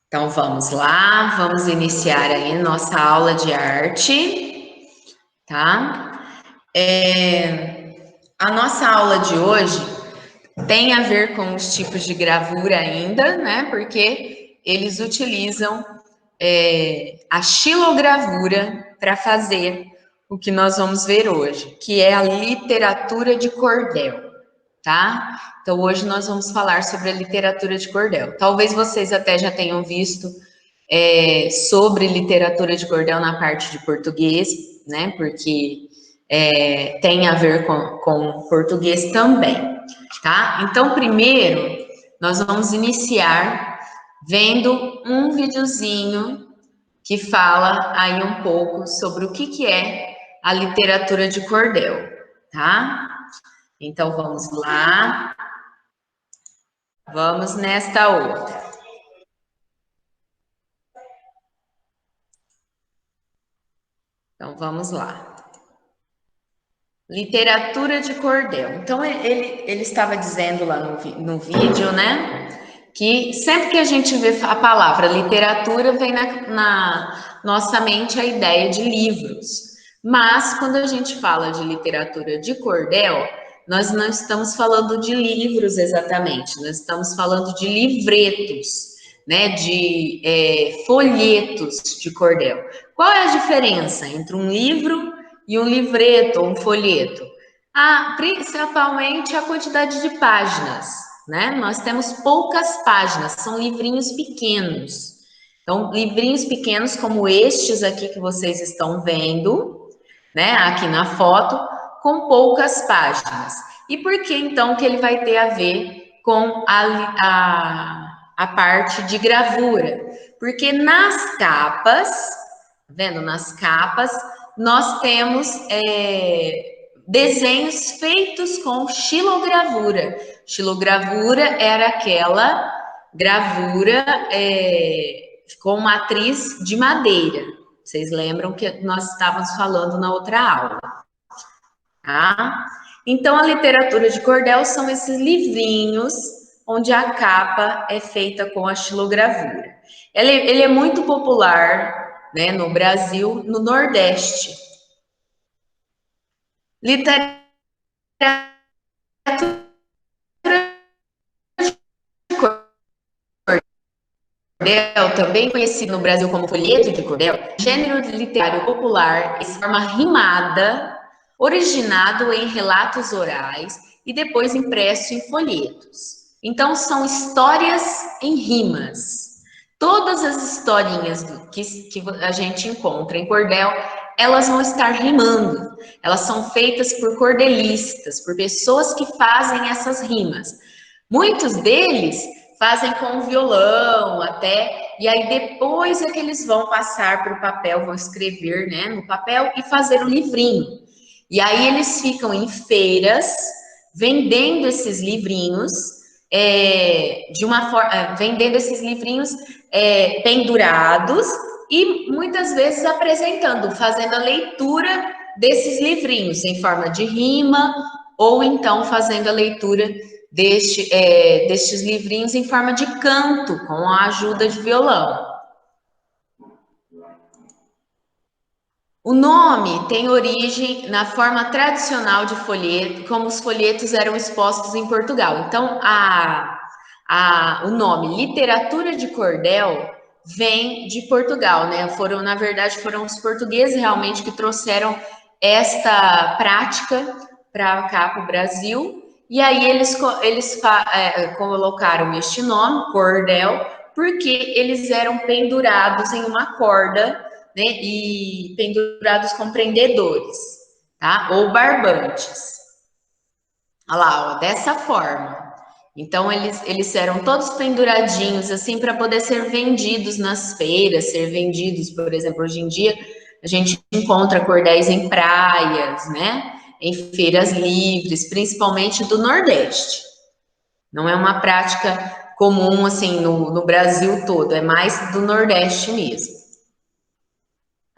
Então vamos lá, vamos iniciar aí nossa aula de arte, tá? A nossa aula de hoje tem a ver com os tipos de gravura ainda, né? Porque eles utilizam a xilogravura para fazer o que nós vamos ver hoje, que é a literatura de cordel, tá? Então hoje nós vamos falar sobre a literatura de cordel. Talvez vocês até já tenham visto sobre literatura de cordel na parte de português, né? Porque tem a ver com português também, tá? Então, primeiro, nós vamos iniciar vendo um videozinho que fala aí um pouco sobre o que é a literatura de cordel, tá? Então, vamos lá. Vamos nesta outra. Então, vamos lá. Literatura de cordel. Então, ele estava dizendo lá no vídeo, né? Que sempre que a gente vê a palavra literatura, vem na nossa mente a ideia de livros. Mas, quando a gente fala de literatura de cordel, nós não estamos falando de livros exatamente, nós estamos falando de livretos, né? De folhetos de cordel. Qual é a diferença entre um livro e um livreto ou um folheto? Principalmente a quantidade de páginas, né? Nós temos poucas páginas, são livrinhos pequenos. Então, livrinhos pequenos como estes aqui que vocês estão vendo, né? Aqui na foto, com poucas páginas. E por que então que ele vai ter a ver com a parte de gravura? Porque nas capas, vendo? Nas capas, nós temos desenhos feitos com xilogravura. Xilogravura era aquela gravura com matriz de madeira. Vocês lembram que nós estávamos falando na outra aula, tá? Então, a literatura de cordel são esses livrinhos onde a capa é feita com a xilogravura. Ele é muito popular, né, no Brasil, no Nordeste. Literatura de cordel, também conhecido no Brasil como folheto de cordel, gênero literário popular, de forma rimada, originado em relatos orais e depois impresso em folhetos. Então, são histórias em rimas. Todas as historinhas que a gente encontra em cordel, elas vão estar rimando. Elas são feitas por cordelistas, por pessoas que fazem essas rimas. Muitos deles fazem com violão até, e aí depois é que eles vão passar para o papel, vão escrever, né, no papel e fazer o livrinho. E aí eles ficam em feiras vendendo esses livrinhos de uma forma, vendendo esses livrinhos pendurados e muitas vezes apresentando, fazendo a leitura desses livrinhos em forma de rima ou então fazendo a leitura destes livrinhos em forma de canto, com a ajuda de violão. O nome tem origem na forma tradicional de folheto, como os folhetos eram expostos em Portugal. Então, o nome literatura de cordel vem de Portugal, né? Na verdade, foram os portugueses realmente que trouxeram esta prática para cá, para o Brasil. E aí eles colocaram este nome, cordel, porque eles eram pendurados em uma corda, né, e pendurados com prendedores, tá? Ou barbantes. Olha lá, ó, dessa forma. Então, eles eram todos penduradinhos, assim, para poder ser vendidos nas feiras, ser vendidos, por exemplo, hoje em dia, a gente encontra cordéis em praias, né? Em feiras livres, principalmente do Nordeste. Não é uma prática comum, assim, no Brasil todo, é mais do Nordeste mesmo.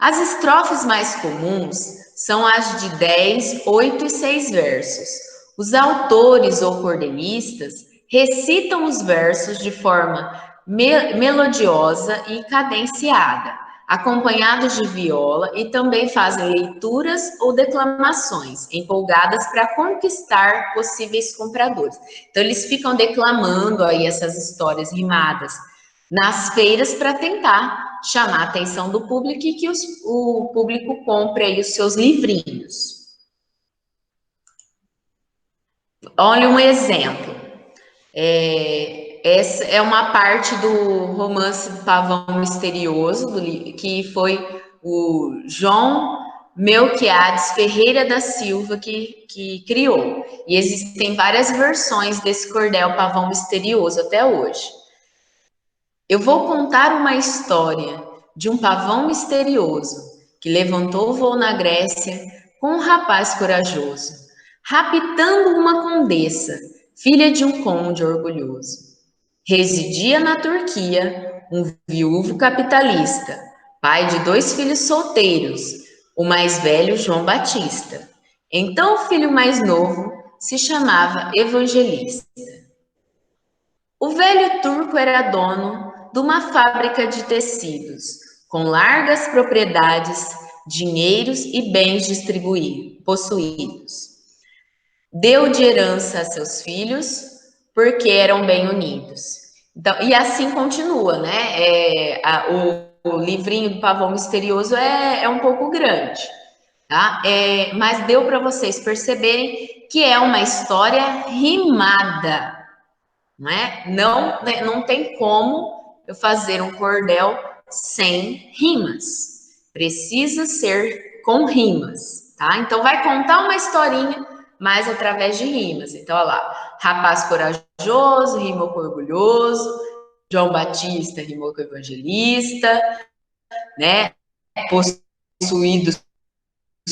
As estrofes mais comuns são as de 10, 8 e 6 versos. Os autores ou cordelistas recitam os versos de forma melodiosa e cadenciada, acompanhados de viola, e também fazem leituras ou declamações empolgadas para conquistar possíveis compradores. Então, eles ficam declamando aí essas histórias rimadas nas feiras para tentar chamar a atenção do público e que o público compre aí os seus livrinhos. Olha um exemplo. Essa é uma parte do romance Pavão Misterioso, que foi o João Melquiades Ferreira da Silva que criou. E existem várias versões desse cordel Pavão Misterioso até hoje. Eu vou contar uma história de um pavão misterioso que levantou o voo na Grécia com um rapaz corajoso, raptando uma condessa, filha de um conde orgulhoso. Residia na Turquia um viúvo capitalista, pai de 2 filhos solteiros, o mais velho João Batista. Então o filho mais novo se chamava Evangelista. O velho turco era dono de uma fábrica de tecidos, com largas propriedades, dinheiros e bens possuídos. Deu de herança a seus filhos, porque eram bem unidos. Então, e assim continua, né? O livrinho do Pavão Misterioso é um pouco grande, tá? Mas deu para vocês perceberem que é uma história rimada, não é? Não, né, não tem como eu fazer um cordel sem rimas. Precisa ser com rimas, tá? Então vai contar uma historinha, mas através de rimas. Então, olha lá, rapaz corajoso rimou com orgulhoso, João Batista rimou com evangelista, né? Possuídos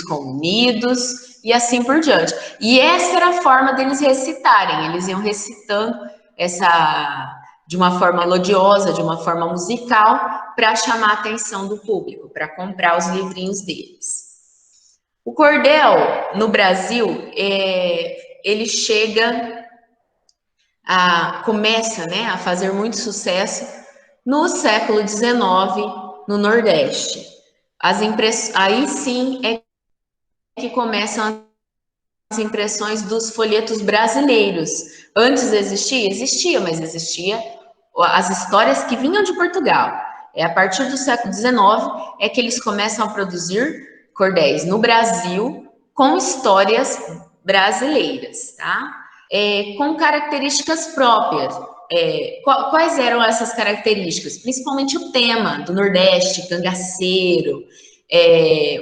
com unidos e assim por diante. E essa era a forma deles recitarem. Eles iam recitando essa de uma forma melodiosa, de uma forma musical, para chamar a atenção do público, para comprar os livrinhos deles. O cordel no Brasil, ele começa, né, a fazer muito sucesso no século XIX no Nordeste. Aí sim é que começam as impressões dos folhetos brasileiros. Antes existia? Existia, mas existia as histórias que vinham de Portugal. É a partir do século XIX é que eles começam a produzir cordéis no Brasil com histórias brasileiras, tá? Com características próprias. Quais eram essas características? Principalmente o tema do Nordeste, cangaceiro,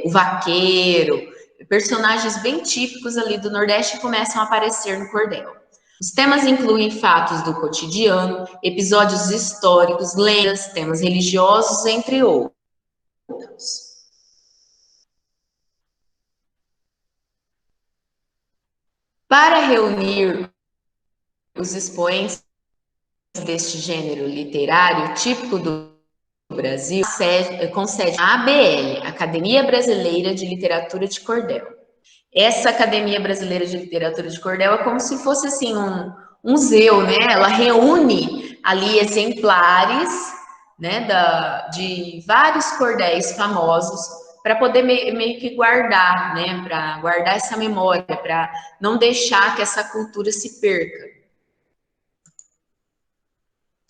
o vaqueiro, personagens bem típicos ali do Nordeste começam a aparecer no cordel. Os temas incluem fatos do cotidiano, episódios históricos, lendas, temas religiosos, entre outros. Para reunir os expoentes deste gênero literário típico do Brasil, concede a ABL, Academia Brasileira de Literatura de Cordel. Essa Academia Brasileira de Literatura de Cordel é como se fosse assim um museu, né? Ela reúne ali exemplares, né, de vários cordéis famosos para poder meio que guardar, né? Para guardar essa memória, para não deixar que essa cultura se perca.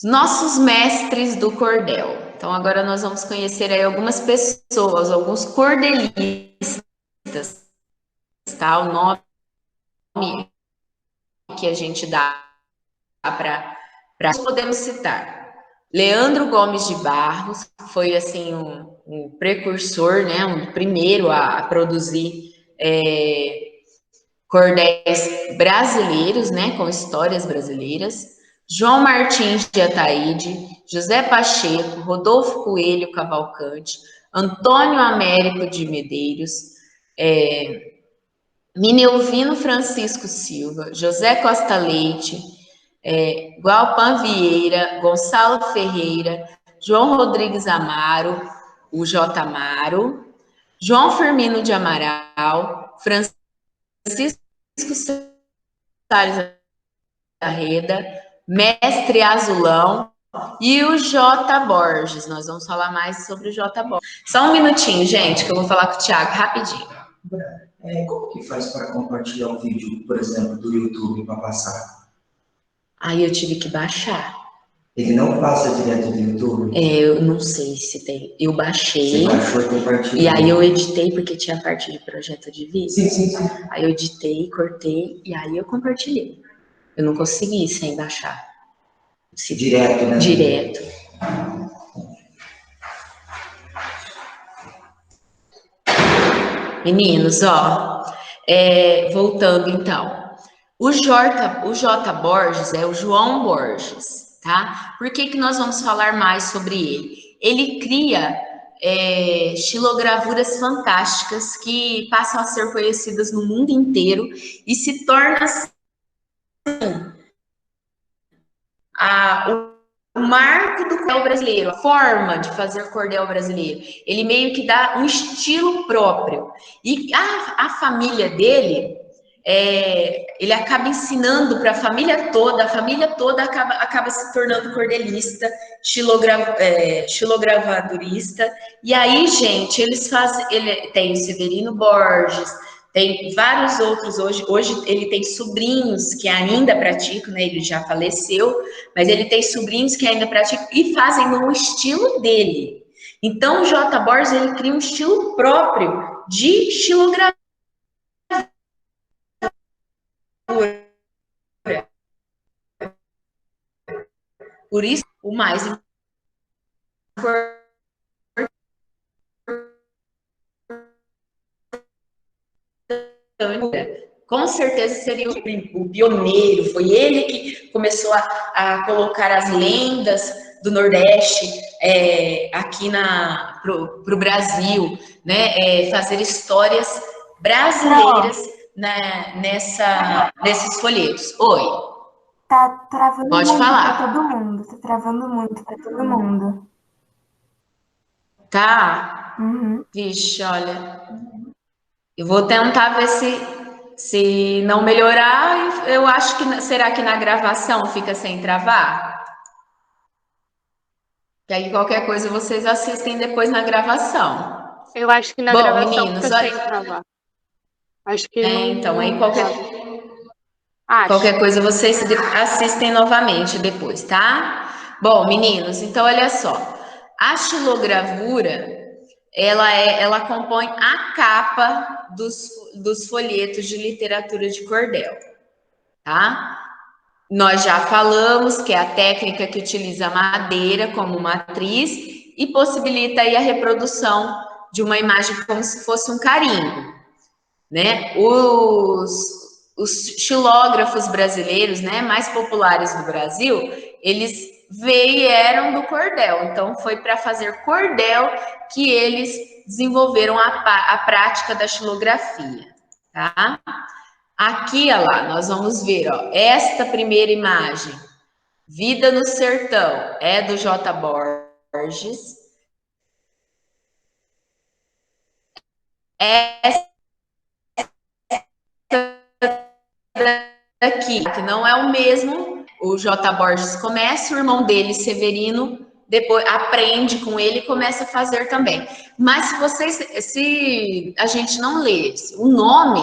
Nossos mestres do cordel. Então, agora nós vamos conhecer aí algumas pessoas, alguns cordelistas, tá? O nome que a gente dá para podemos citar. Leandro Gomes de Barros foi assim um precursor, né? Um primeiro a produzir cordéis brasileiros, né? Com histórias brasileiras. João Martins de Ataíde, José Pacheco, Rodolfo Coelho Cavalcante, Antônio Américo de Medeiros, Minelvino Francisco Silva, José Costa Leite, Gualpan Vieira, Gonçalo Ferreira, João Rodrigues Amaro, o J. Amaro, João Firmino de Amaral, Francisco Salles Arreda, Mestre Azulão e o J. Borges. Nós vamos falar mais sobre o J. Borges. Só um minutinho, gente, que eu vou falar com o Thiago rapidinho. Como que faz para compartilhar um vídeo, por exemplo, do YouTube para passar? Aí eu tive que baixar. Ele não passa direto do YouTube? Eu não sei se tem. Eu baixei. Você baixou e compartilhou. E aí eu editei, porque tinha parte de projeto de vídeo. Sim. Aí eu editei, cortei, e aí eu compartilhei. Eu não consegui sem baixar. Direto, né? Direto. Meninos, ó, voltando então. O J. Borges é o João Borges, tá? Por que nós vamos falar mais sobre ele? Ele cria xilogravuras fantásticas que passam a ser conhecidas no mundo inteiro e se torna assim, o marco do cordel brasileiro, a forma de fazer cordel brasileiro. Ele meio que dá um estilo próprio. E a família dele, ele acaba ensinando para a família toda acaba se tornando cordelista, xilogravadurista. E aí, gente, ele tem o Severino Borges, tem vários outros hoje ele tem sobrinhos que ainda praticam, né? Ele já faleceu, mas ele tem sobrinhos que ainda praticam e fazem no estilo dele. Então, o J. Borges, ele cria um estilo próprio de xilogravura. Por isso, o mais importante com certeza seria o pioneiro, foi ele que começou a colocar as lendas do Nordeste aqui para o Brasil, né? Fazer histórias brasileiras nesses folhetos. Oi. Tá travando Pode muito falar. para todo mundo, tá travando muito para todo mundo. Tá? Uhum. Vixe, olha. Eu vou tentar ver se não melhorar, eu acho que será que na gravação fica sem travar? Que aí qualquer coisa vocês assistem depois na gravação. Eu acho que na Bom, gravação meninos, fica sem travar. Acho que não. Então, aí Acho. qualquer coisa vocês assistem novamente depois, tá? Bom, meninos, então olha só. A xilogravura, ela compõe a capa dos folhetos de literatura de cordel, tá? Nós já falamos que é a técnica que utiliza a madeira como matriz e possibilita aí a reprodução de uma imagem como se fosse um carimbo, né? Os xilógrafos brasileiros, né, mais populares do Brasil, eles vieram do cordel. Então, foi para fazer cordel que eles desenvolveram a prática da xilografia, tá? Aqui, ó lá, nós vamos ver, ó, esta primeira imagem, Vida no Sertão, é do J. Borges. Essa daqui, que não é o mesmo, o J. Borges começa, o irmão dele, Severino, depois aprende com ele e começa a fazer também. Mas se a gente não lê o nome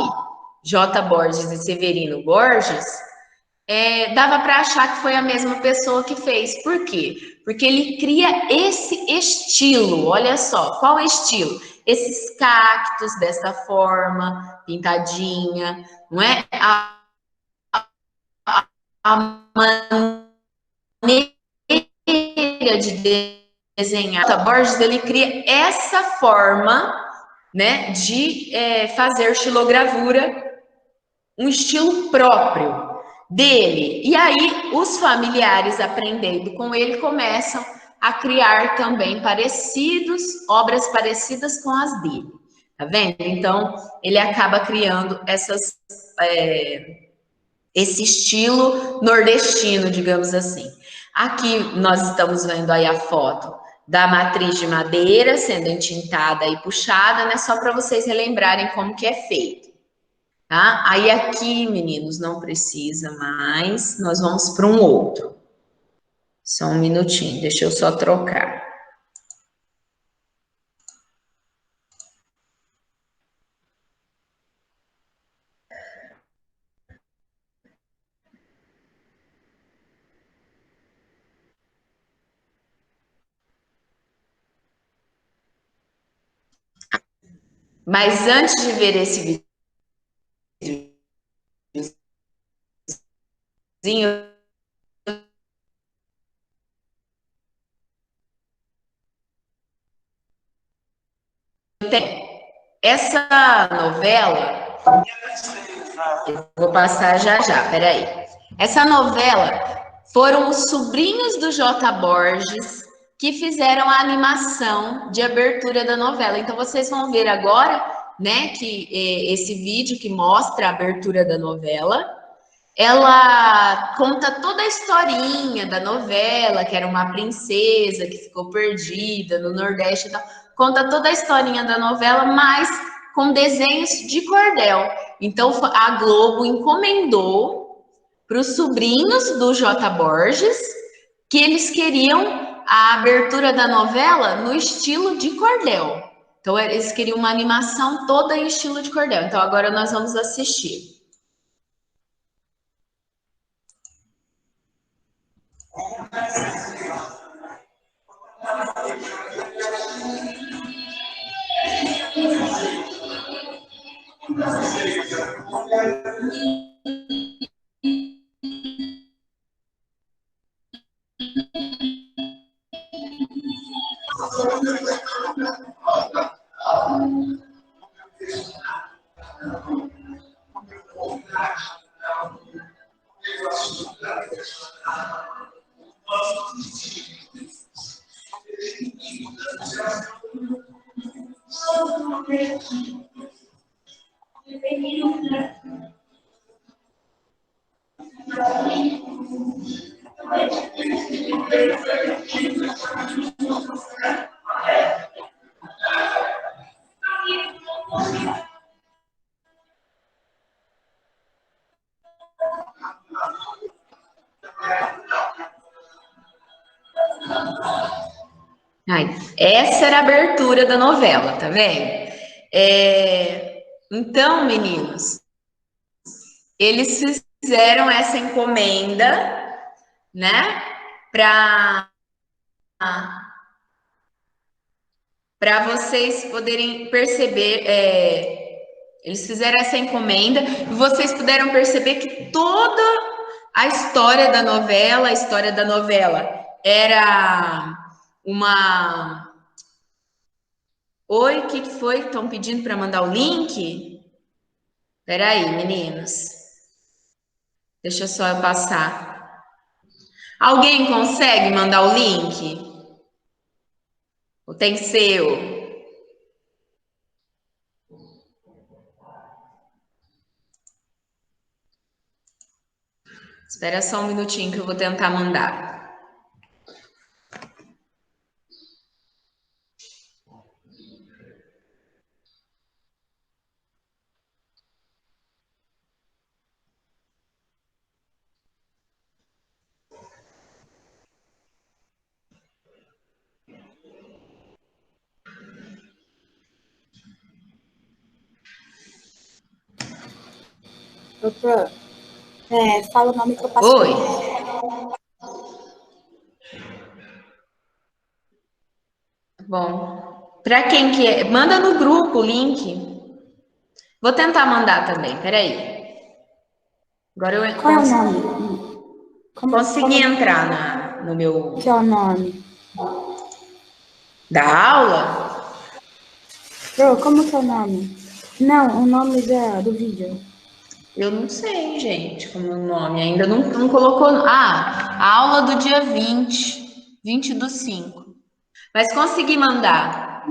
J. Borges e Severino Borges, dava para achar que foi a mesma pessoa que fez. Por quê? Porque ele cria esse estilo. Olha só, qual estilo? Esses cactos dessa forma, pintadinha, não é? A maneira de desenhar. O Borges, ele cria essa forma, né, de fazer xilogravura, um estilo próprio dele. E aí, os familiares, aprendendo com ele, começam a criar também obras parecidas com as dele. Tá vendo? Então, ele acaba criando esse estilo nordestino, digamos assim. Aqui nós estamos vendo aí a foto da matriz de madeira sendo entintada e puxada, né? Só para vocês relembrarem como que é feito. Tá? Aí aqui, meninos, não precisa mais, nós vamos para um outro. Só um minutinho, deixa eu só trocar. Mas antes de ver esse videozinho, essa novela, eu vou passar já já, peraí. Essa novela foram os sobrinhos do J. Borges que fizeram a animação de abertura da novela. Então vocês vão ver agora, né, que esse vídeo que mostra a abertura da novela. Ela conta toda a historinha da novela, que era uma princesa que ficou perdida no Nordeste e tal. Conta toda a historinha da novela, mas com desenhos de cordel. Então a Globo encomendou para os sobrinhos do J. Borges que eles queriam a abertura da novela no estilo de cordel. Então eles queriam uma animação toda em estilo de cordel. Então agora nós vamos assistir. Essa era a abertura da novela, tá vendo? Então, meninos, eles fizeram essa encomenda, né, para vocês poderem perceber, eles fizeram essa encomenda e vocês puderam perceber que toda a história da novela era uma... Oi, o que foi? Estão pedindo para mandar o link? Espera aí, meninos. Deixa só eu passar. Alguém consegue mandar o link? Ou tem seu? Espera só um minutinho que eu vou tentar mandar. Doutor, fala o nome que eu passo. Oi. Bom, para quem que é, manda no grupo o link. Vou tentar mandar também, peraí. Agora eu Qual é o nome? Consegui entrar no meu... Que é o nome? Da aula? Como que é o nome? Não, o nome do vídeo. Eu não sei, gente, como é o nome. Ainda não colocou... Ah, a aula do dia 20/5. Mas consegui mandar.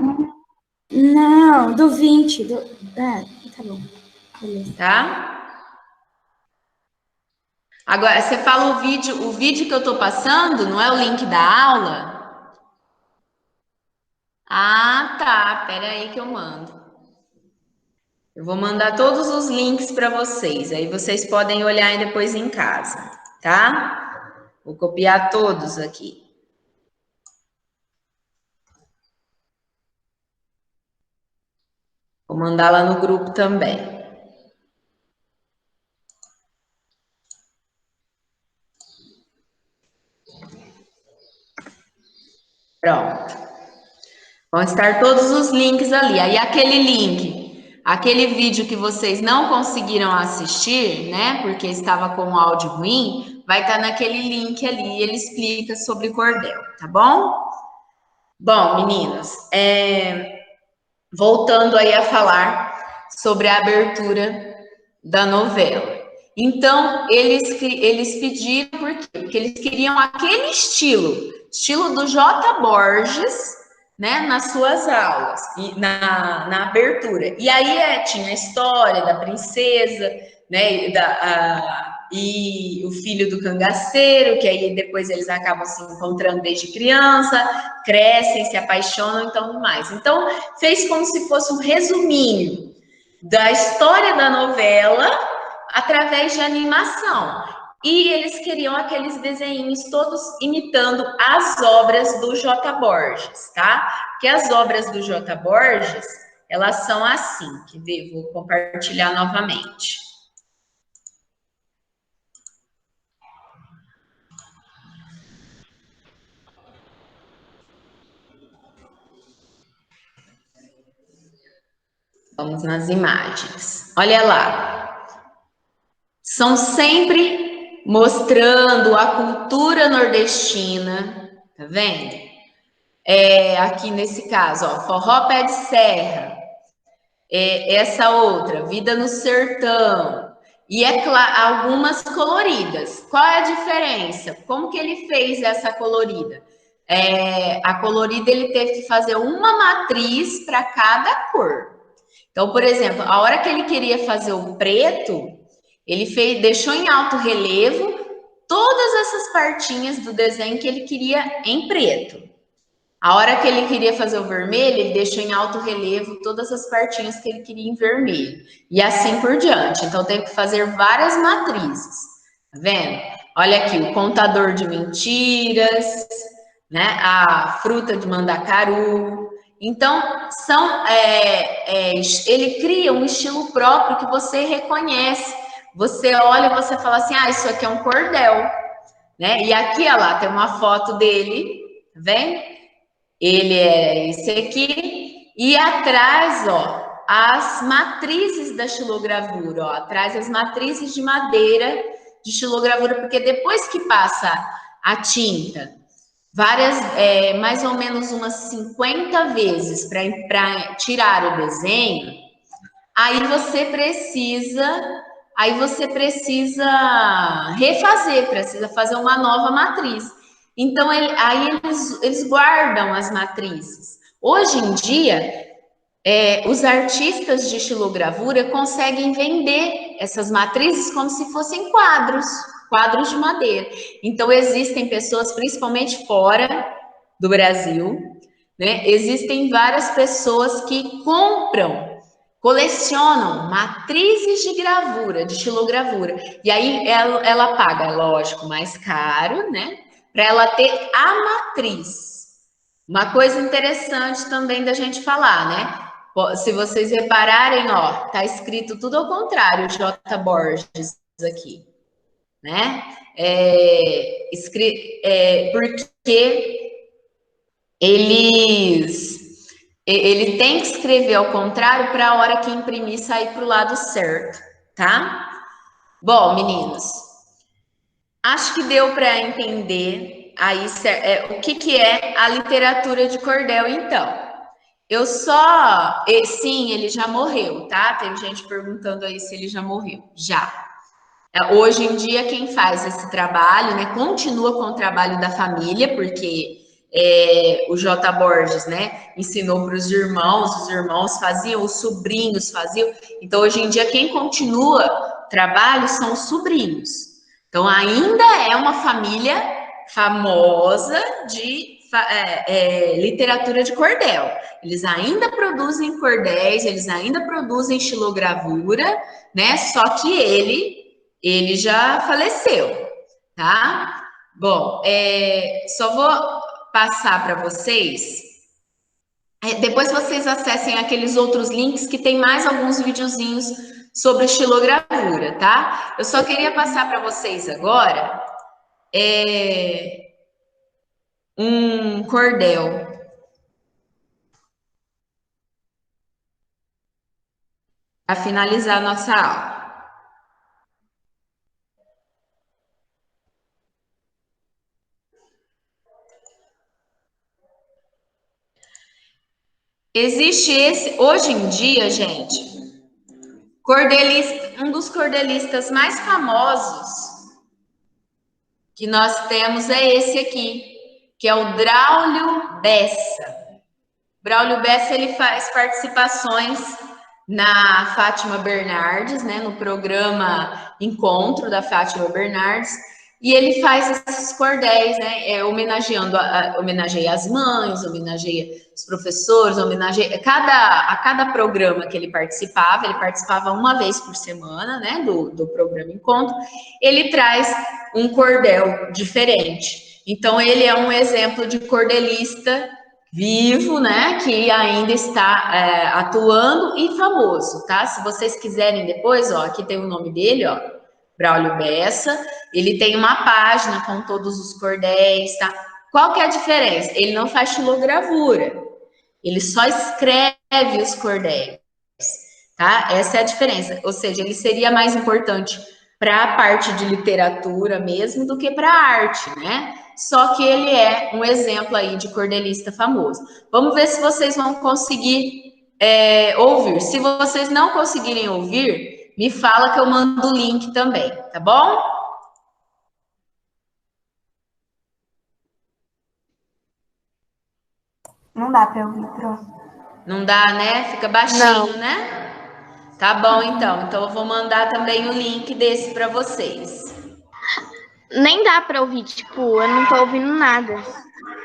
Não, do 20. Tá bom. Beleza. Tá? Agora, você fala o vídeo que eu tô passando, não é o link da aula? Ah, tá. Pera aí que eu mando. Eu vou mandar todos os links para vocês. Aí vocês podem olhar depois em casa, tá? Vou copiar todos aqui. Vou mandar lá no grupo também. Pronto. Vão estar todos os links ali. Aí aquele link, aquele vídeo que vocês não conseguiram assistir, né? Porque estava com o áudio ruim, vai estar naquele link ali. Ele explica sobre cordel, tá bom? Bom, meninos, voltando aí a falar sobre a abertura da novela. Então, eles pediram, por quê? Porque eles queriam aquele estilo do J. Borges, né, nas suas aulas, e na abertura. E aí tinha a história da princesa, né, e o filho do cangaceiro, que aí depois eles acabam se encontrando desde criança, crescem, se apaixonam e tudo mais. Então, fez como se fosse um resuminho da história da novela através de animação. E eles queriam aqueles desenhos todos imitando as obras do J. Borges, tá? Porque as obras do J. Borges, elas são assim, que vou compartilhar novamente. Vamos nas imagens. Olha lá. São sempre mostrando a cultura nordestina, tá vendo? Aqui nesse caso, ó, Forró Pé de Serra. Essa outra, Vida no Sertão. E algumas coloridas. Qual é a diferença? Como que ele fez essa colorida? A colorida ele teve que fazer uma matriz para cada cor. Então, por exemplo, a hora que ele queria fazer o preto, ele deixou em alto relevo todas essas partinhas do desenho que ele queria em preto. A hora que ele queria fazer o vermelho, ele deixou em alto relevo todas as partinhas que ele queria em vermelho. E assim por diante. Então, teve que fazer várias matrizes. Tá vendo? Olha aqui, o contador de mentiras, né? A fruta de mandacaru. Então, ele cria um estilo próprio que você reconhece. Você olha e você fala assim, isso aqui é um cordel, né? E aqui, olha lá, tem uma foto dele, tá vendo? Ele é esse aqui. E atrás, ó, as matrizes da xilogravura, ó. Atrás as matrizes de madeira de xilogravura, porque depois que passa a tinta, mais ou menos umas 50 vezes para tirar o desenho, aí você precisa refazer, precisa fazer uma nova matriz. Então, eles guardam as matrizes. Hoje em dia, os artistas de xilogravura conseguem vender essas matrizes como se fossem quadros de madeira. Então, existem pessoas, principalmente fora do Brasil, né? Existem várias pessoas que colecionam matrizes de gravura, de xilogravura. E aí, ela paga, lógico, mais caro, né? Para ela ter a matriz. Uma coisa interessante também da gente falar, né? Se vocês repararem, ó, tá escrito tudo ao contrário, J. Borges aqui, né? Porque ele tem que escrever ao contrário para a hora que imprimir sair para o lado certo, tá? Bom, meninos, acho que deu para entender aí o que é a literatura de cordel, então. Sim, ele já morreu, tá? Tem gente perguntando aí se ele já morreu. Já. Hoje em dia, quem faz esse trabalho, né, continua com o trabalho da família, porque o J. Borges, né, ensinou para os irmãos faziam, os sobrinhos faziam. Então, hoje em dia, quem continua o trabalho são os sobrinhos. Então, ainda é uma família famosa de literatura de cordel. Eles ainda produzem cordéis, eles ainda produzem xilogravura, né? Só que ele já faleceu, tá? Bom, só vou passar para vocês. Depois vocês acessem aqueles outros links que tem mais alguns videozinhos sobre estilogravura, tá? Eu só queria passar para vocês agora um cordel. Para finalizar a nossa aula. Existe hoje em dia, gente, um dos cordelistas mais famosos que nós temos é esse aqui, que é o Braulio Bessa. Braulio Bessa, ele faz participações na Fátima Bernardes, né, no programa Encontro da Fátima Bernardes, e ele faz esses cordéis, né, homenageia as mães, homenageia os professores, homenageia a cada programa que ele participava uma vez por semana, né, do programa Encontro, ele traz um cordel diferente. Então, ele é um exemplo de cordelista vivo, né, que ainda está atuando e famoso, tá? Se vocês quiserem depois, ó, aqui tem o nome dele, ó, Braulio Bessa, ele tem uma página com todos os cordéis, tá? Qual que é a diferença? Ele não faz xilogravura, ele só escreve os cordéis, tá? Essa é a diferença, ou seja, ele seria mais importante para a parte de literatura mesmo do que para a arte, né? Só que ele é um exemplo aí de cordelista famoso. Vamos ver se vocês vão conseguir ouvir. Se vocês não conseguirem ouvir, me fala que eu mando o link também, tá bom? Não dá para ouvir, pronto. Não dá, né? Fica baixinho, né? Tá bom, então. Então eu vou mandar também o link desse para vocês. Nem dá para ouvir, tipo, eu não tô ouvindo nada.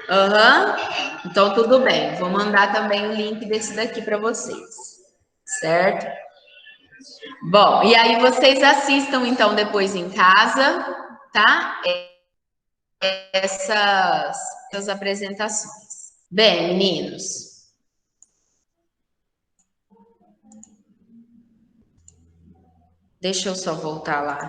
Aham. Então tudo bem. Vou mandar também o link desse daqui para vocês. Certo? Bom, e aí vocês assistam então depois em casa, tá? Essas apresentações. Bem, meninos. Deixa eu só voltar lá.